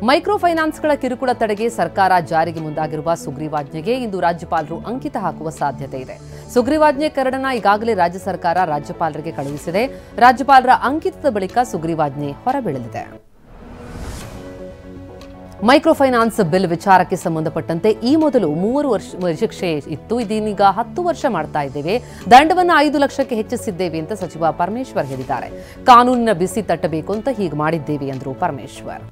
Micro ಫೈನಾನ್ಸ್ಗಳ ಕಿರುಕುಳ ತಡೆಗೆ ಸರ್ಕಾರ ಜಾರಿಗೆ ಮುಂದಾಗಿರುವ ಸುಗ್ರೀವಾಜ್ಞೆಗೆ ಇಂದು ರಾಜ್ಯಪಾಲರು ಅಂಕಿತ ಹಾಕುವ ಸಾಧ್ಯತೆ ಇದೆ. ಸುಗ್ರೀವಾಜ್ಞೆ ಕರಡನ್ನ ಈಗಾಗಲೇ ರಾಜ್ಯ ಸರ್ಕಾರ ರಾಜ್ಯಪಾಲರಿಗೆ ಕಳುಹಿಸಿದೆ. ರಾಜ್ಯಪಾಲರ ಅಂಕಿತದ ಬಳಿಕ ಸುಗ್ರೀವಾಜ್ಞೆ ಹೊರಬೀಳಲಿದೆ. ಮೈಕ್ರೋ ಫೈನಾನ್ಸ್ ಬಿಲ್ ವಿಚಾರಕ್ಕೆ ಸಂಬಂಧಪಟ್ಟಂತೆ ಈ ಮೊದಲು 3 ವರ್ಷ ಶಿಕ್ಷೆ ಇತ್ತು. ಇದೀಗ 10 ವರ್ಷ ಮಾಡ್ತಾ ಇದ್ದೇವೆ. ದಂಡವನ್ನು 5 ಲಕ್ಷಕ್ಕೆ ಹೆಚ್ಚಿಸಿದ್ದೇವೆ ಅಂತ ಸಚಿವ ಪರಮೇಶ್ವರ್ ಹೇಳಿದ್ದಾರೆ. ಕಾನೂನಿನ ಬಿಸಿ ತಟ್ಟಬೇಕು ಅಂತ ಹೀಗೆ ಮಾಡಿದ್ದೇವೆ ಎಂದರು ಪರಮೇಶ್ವರ್.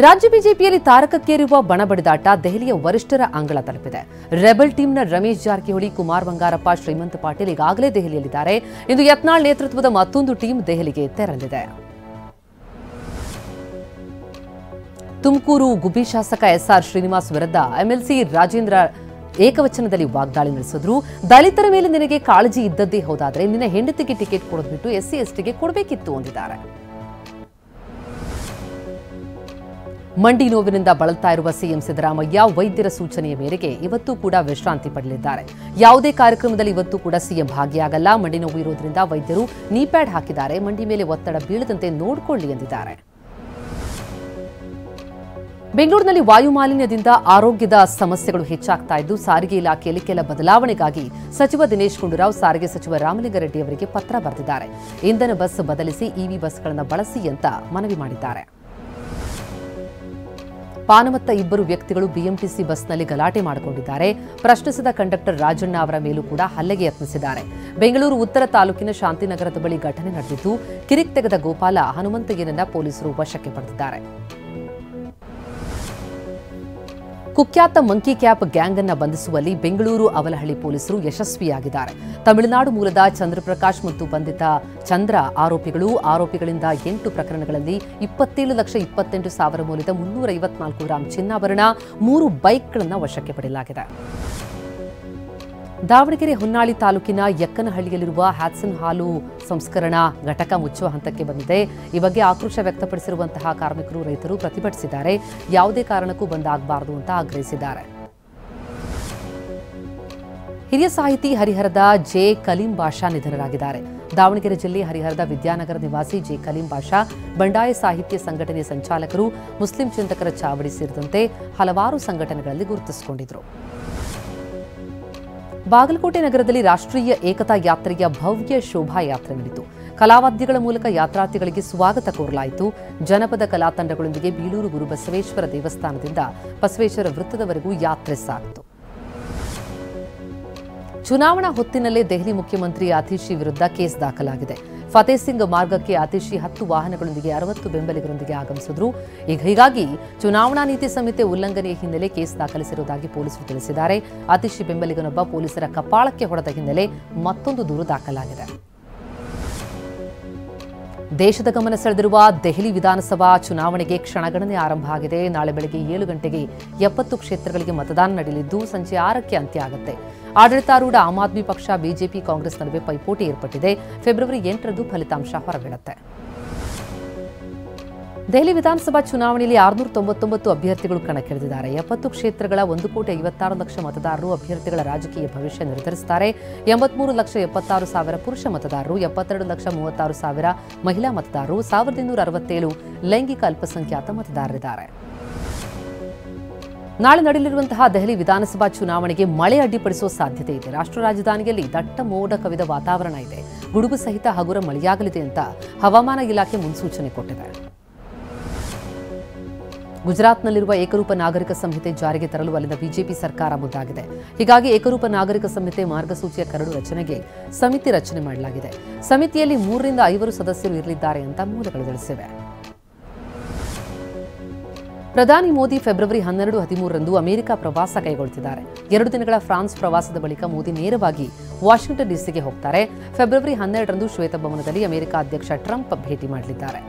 ರಾಜ್ಯ ಬಿಜೆಪಿಯಲ್ಲಿ ತಾರಕಕ್ಕೇರಿರುವ ಬಣಬಡಿದಾಟ ದೆಹಲಿಯ ವರಿಷ್ಠರ ಅಂಗಳ ತಲುಪಿದೆ. ರೆಬೆಲ್ ಟೀಮ್ನ ರಮೇಶ್ ಜಾರಕಿಹೊಳಿ, ಕುಮಾರ್ ಬಂಗಾರಪ್ಪ, ಶ್ರೀಮಂತ್ ಪಾಟೀಲ್ ಈಗಾಗಲೇ ದೆಹಲಿಯಲ್ಲಿದ್ದಾರೆ. ಇಂದು ಯತ್ನಾಳ್ ನೇತೃತ್ವದ ಮತ್ತೊಂದು ಟೀಮ್ ದೆಹಲಿಗೆ ತೆರಳಿದೆ. ತುಮಕೂರು ಗುಬ್ಬಿ ಶಾಸಕ ಎಸ್ಆರ್ ಶ್ರೀನಿವಾಸ್ ವಿರುದ್ಧ ಎಂಎಲ್ಸಿ ರಾಜೇಂದ್ರ ಏಕವಚನದಲ್ಲಿ ವಾಗ್ದಾಳಿ ನಡೆಸಿದ್ರು. ದಲಿತರ ಮೇಲೆ ನಿನಗೆ ಕಾಳಜಿ ಇದ್ದದ್ದೇ ಹೋದಾದ್ರೆ ನಿನ್ನ ಹೆಂಡತಿಗೆ ಟಿಕೆಟ್ ಕೊಡದ್ಬಿಟ್ಟು ಎಸ್ಸಿ ಎಸ್ಟಿಗೆ ಕೊಡಬೇಕಿತ್ತು ಅಂದಿದ್ದಾರೆ. ಮಂಡಿ ನೋವಿನಿಂದ ಬಳಲ್ತಾ ಇರುವ ಸಿಎಂ ಸಿದ್ದರಾಮಯ್ಯ ವೈದ್ಯರ ಸೂಚನೆಯ ಮೇರೆಗೆ ಇವತ್ತು ಕೂಡ ವಿಶ್ರಾಂತಿ ಪಡೆಯಲಿದ್ದಾರೆ. ಯಾವುದೇ ಕಾರ್ಯಕ್ರಮದಲ್ಲಿ ಇವತ್ತು ಕೂಡ ಸಿಎಂ ಭಾಗಿಯಾಗಲ್ಲ. ಮಂಡಿ ನೋವು ಇರೋದ್ರಿಂದ ವೈದ್ಯರು ನೀ ಪ್ಯಾಡ್ ಹಾಕಿದ್ದಾರೆ. ಮಂಡಿ ಮೇಲೆ ಒತ್ತಡ ಬೀಳದಂತೆ ನೋಡಿಕೊಳ್ಳಿ ಎಂದಿದ್ದಾರೆ. ಬೆಂಗಳೂರಿನಲ್ಲಿ ವಾಯು ಮಾಲಿನ್ಯದಿಂದ ಆರೋಗ್ಯದ ಸಮಸ್ಯೆಗಳು ಹೆಚ್ಚಾಗ್ತಾ ಇದ್ದು ಸಾರಿಗೆ ಇಲಾಖೆಯಲ್ಲಿ ಕೆಲ ಬದಲಾವಣೆಗಾಗಿ ಸಚಿವ ದಿನೇಶ್ ಗುಂಡೂರಾವ್ ಸಾರಿಗೆ ಸಚಿವ ರಾಮಲಿಂಗಾರೆಡ್ಡಿ ಅವರಿಗೆ ಪತ್ರ ಬರೆದಿದ್ದಾರೆ. ಇಂಧನ ಬಸ್ ಬದಲಿಸಿ ಇವಿ ಬಸ್ಗಳನ್ನು ಬಳಸಿ ಅಂತ ಮನವಿ ಮಾಡಿದ್ದಾರೆ. ಪಾನಮತ್ತ ಇಬ್ಬರು ವ್ಯಕ್ತಿಗಳು ಬಿಎಂಟಿಸಿ ಬಸ್ನಲ್ಲಿ ಗಲಾಟೆ ಮಾಡಿಕೊಂಡಿದ್ದಾರೆ. ಪ್ರಶ್ನಿಸಿದ ಕಂಡಕ್ಟರ್ ರಾಜಣ್ಣ ಅವರ ಮೇಲೂ ಕೂಡ ಹಲ್ಲೆಗೆ ಯತ್ನಿಸಿದ್ದಾರೆ. ಬೆಂಗಳೂರು ಉತ್ತರ ತಾಲೂಕಿನ ಶಾಂತಿನಗರದ ಬಳಿ ಘಟನೆ ನಡೆದಿದ್ದು ಕಿರಿಕ್ ತೆಗೆದ ಗೋಪಾಲ ಹನುಮಂತಯ್ಯನನ್ನ ಪೊಲೀಸರು ವಶಕ್ಕೆ ಪಡೆದಿದ್ದಾರೆ. ಕುಖ್ಯಾತ ಮಂಕಿ ಕ್ಯಾಪ್ ಗ್ಯಾಂಗ್ ಅನ್ನು ಬಂಧಿಸುವಲ್ಲಿ ಬೆಂಗಳೂರು ಅವಲಹಳ್ಳಿ ಪೊಲೀಸರು ಯಶಸ್ವಿಯಾಗಿದ್ದಾರೆ. ತಮಿಳುನಾಡು ಮೂಲದ ಚಂದ್ರಪ್ರಕಾಶ್ ಮತ್ತು ಬಂಧಿತ ಚಂದ್ರ ಆರೋಪಿಗಳಿಂದ 8 ಪ್ರಕರಣಗಳಲ್ಲಿ 27,28,000 ಮೌಲ್ಯದ 354 ಗ್ರಾಂ ಚಿನ್ನಾಭರಣ, 3 ಬೈಕ್ಗಳನ್ನು ವಶಕ್ಕೆ ಪಡೆಯಲಾಗಿದೆ. ದಾವಣಗೆರೆ ಹೊನ್ನಾಳಿ ತಾಲೂಕಿನ ಯಕ್ಕನಹಳ್ಳಿಯಲ್ಲಿರುವ ಹ್ಯಾಟ್ಸನ್ ಹಾಲು ಸಂಸ್ಕರಣಾ ಘಟಕ ಮುಚ್ಚುವ ಹಂತಕ್ಕೆ ಬಂದಿದೆ. ಈ ಬಗ್ಗೆ ಆಕ್ರೋಶ ವ್ಯಕ್ತಪಡಿಸಿರುವಂತಹ ಕಾರ್ಮಿಕರು, ರೈತರು ಪ್ರತಿಭಟಿಸಿದ್ದಾರೆ. ಯಾವುದೇ ಕಾರಣಕ್ಕೂ ಬಂದ್ ಆಗಬಾರದು ಅಂತ ಆಗ್ರಹಿಸಿದ್ದಾರೆ. ಹಿರಿಯ ಸಾಹಿತಿ ಹರಿಹರದ ಜೆ ಕಲೀಂ ಬಾಷಾ ನಿಧನರಾಗಿದ್ದಾರೆ. ದಾವಣಗೆರೆ ಜಿಲ್ಲೆ ಹರಿಹರದ ವಿದ್ಯಾನಗರ ನಿವಾಸಿ ಜೆ ಕಲೀಂ ಬಾಷಾ ಬಂಡಾಯ ಸಾಹಿತ್ಯ ಸಂಘಟನೆ ಸಂಚಾಲಕರು, ಮುಸ್ಲಿಂ ಚಿಂತಕರ ಚಾವಡಿ ಸೇರಿದಂತೆ ಹಲವಾರು ಸಂಘಟನೆಗಳಲ್ಲಿ ಗುರುತಿಸಿಕೊಂಡಿದ್ದರು. ಬಾಗಲಕೋಟೆ ನಗರದಲ್ಲಿ ರಾಷ್ಟ್ರೀಯ ಏಕತಾ ಯಾತ್ರೆಯ ಭವ್ಯ ಶೋಭಾಯಾತ್ರೆ ನಡೆಯಿತು. ಕಲಾವಾದ್ಯಗಳ ಮೂಲಕ ಯಾತ್ರಾರ್ಥಿಗಳಿಗೆ ಸ್ವಾಗತ ಕೋರಲಾಯಿತು. ಜನಪದ ಕಲಾ ತಂಡಗಳೊಂದಿಗೆ ಬೀಳೂರು ಗುರುಬಸವೇಶ್ವರ ದೇವಸ್ಥಾನದಿಂದ ಬಸವೇಶ್ವರ ವೃತ್ತದವರೆಗೂ ಯಾತ್ರೆ ಸಾಗಿತು. ಚುನಾವಣಾ ಹೊತ್ತಿನಲ್ಲೇ ದೆಹಲಿ ಮುಖ್ಯಮಂತ್ರಿ ಆತಿಶಿ ವಿರುದ್ಧ ಕೇಸ್ ದಾಖಲಾಗಿದೆ. ಫತೇಹ್ ಸಿಂಗ್ ಮಾರ್ಗಕ್ಕೆ ಆತಿಶಿ 10 ವಾಹನಗಳೊಂದಿಗೆ 60 ಬೆಂಬಲಿಗರೊಂದಿಗೆ ಆಗಮಿಸಿದ್ರು. ಹೀಗಾಗಿ ಚುನಾವಣಾ ನೀತಿ ಸಂಹಿತೆ ಉಲ್ಲಂಘನೆಯ ಹಿನ್ನೆಲೆ ಕೇಸ್ ದಾಖಲಿಸಿರುವುದಾಗಿ ಪೊಲೀಸರು ತಿಳಿಸಿದ್ದಾರೆ. ಆತಿಶಿ ಬೆಂಬಲಿಗನೊಬ್ಬ ಪೊಲೀಸರ ಕಪಾಳಕ್ಕೆ ಹೊಡೆದ ಹಿನ್ನೆಲೆ ಮತ್ತೊಂದು ದೂರು ದಾಖಲಾಗಿದೆ. ದೇಶದ ಗಮನ ಸೆಳೆದಿರುವ ದೆಹಲಿ ವಿಧಾನಸಭಾ ಚುನಾವಣೆಗೆ ಕ್ಷಣಗಣನೆ ಆರಂಭ ಆಗಿದೆ. ನಾಳೆ ಬೆಳಗ್ಗೆ 7 ಗಂಟೆಗೆ 70 ಕ್ಷೇತ್ರಗಳಿಗೆ ಮತದಾನ ನಡೆಯಲಿದ್ದು ಸಂಜೆ 6ಕ್ಕೆ ಅಂತ್ಯ ಆಗುತ್ತೆ. ಆಡಳಿತಾರೂಢ ಆಮ್ ಆದ್ಮಿ ಪಕ್ಷ, ಬಿಜೆಪಿ, ಕಾಂಗ್ರೆಸ್ ನಡುವೆ ಪೈಪೋಟಿ ಏರ್ಪಟ್ಟಿದೆ. ಫೆಬ್ರವರಿ 8ರಂದು ಫಲಿತಾಂಶ ಹೊರಬೀಳುತ್ತೆ. ದೆಹಲಿ ವಿಧಾನಸಭಾ ಚುನಾವಣೆಯಲ್ಲಿ 699 ಅಭ್ಯರ್ಥಿಗಳು ಕಣಕ್ಕಿಳಿದಿದ್ದಾರೆ. 70 ಕ್ಷೇತ್ರಗಳ 1,56,00,000 ಮತದಾರರು ಅಭ್ಯರ್ಥಿಗಳ ರಾಜಕೀಯ ಭವಿಷ್ಯ ನಿರ್ಧರಿಸುತ್ತಾರೆ. 83,76,000 ಪುರುಷ ಮತದಾರರು, 72,36,000 ಮಹಿಳಾ ಮತದಾರರು, 1,267 ಲೈಂಗಿಕ ಅಲ್ಪಸಂಖ್ಯಾತ ಮತದಾರರಿದ್ದಾರೆ. ನಾಳೆ ನಡೆಯಲಿರುವಂತಹ ದೆಹಲಿ ವಿಧಾನಸಭಾ ಚುನಾವಣೆಗೆ ಮಳೆ ಅಡ್ಡಿಪಡಿಸುವ ಸಾಧ್ಯತೆ ಇದೆ. ರಾಷ್ಟ್ರ ರಾಜಧಾನಿಯಲ್ಲಿ ದಟ್ಟ ಮೋಡ ಕವಿದ ವಾತಾವರಣ ಇದೆ. ಗುಡುಗು ಸಹಿತ ಹಗುರ ಮಳೆಯಾಗಲಿದೆ ಅಂತ ಹವಾಮಾನ ಇಲಾಖೆ ಮುನ್ಸೂಚನೆ ಕೊಟ್ಟಿದೆ. ಗುಜರಾತ್ನಲ್ಲಿರುವ ಏಕರೂಪ ನಾಗರಿಕ ಸಂಹಿತೆ ಜಾರಿಗೆ ತರಲು ಅಲ್ಲಿನ ಬಿಜೆಪಿ ಸರ್ಕಾರ ಮುಂದಾಗಿದೆ. ಹೀಗಾಗಿ ಏಕರೂಪ ನಾಗರಿಕ ಸಂಹಿತೆ ಮಾರ್ಗಸೂಚಿಯ ಕರಡು ರಚನೆಗೆ ಸಮಿತಿ ರಚನೆ ಮಾಡಲಾಗಿದೆ. ಸಮಿತಿಯಲ್ಲಿ 3 ರಿಂದ 5 ಸದಸ್ಯರು ಇರಲಿದ್ದಾರೆ ಅಂತ ಮೂಲಗಳು ತಿಳಿಸಿವೆ. ಪ್ರಧಾನಿ ಮೋದಿ ಫೆಬ್ರವರಿ 12, 13ರಂದು ಅಮೆರಿಕ ಪ್ರವಾಸ ಕೈಗೊಳ್ಳುತ್ತಿದ್ದಾರೆ. 2 ದಿನಗಳ ಫ್ರಾನ್ಸ್ ಪ್ರವಾಸದ ಬಳಿಕ ಮೋದಿ ನೇರವಾಗಿ ವಾಷಿಂಗ್ಟನ್ ಡಿಸಿಗೆ ಹೋಗ್ತಾರೆ. ಫೆಬ್ರವರಿ 12ರಂದು ಶ್ವೇತಭವನದಲ್ಲಿ ಅಮೆರಿಕ ಅಧ್ಯಕ್ಷ ಟ್ರಂಪ್ ಭೇಟಿ ಮಾಡಲಿದ್ದಾರೆ.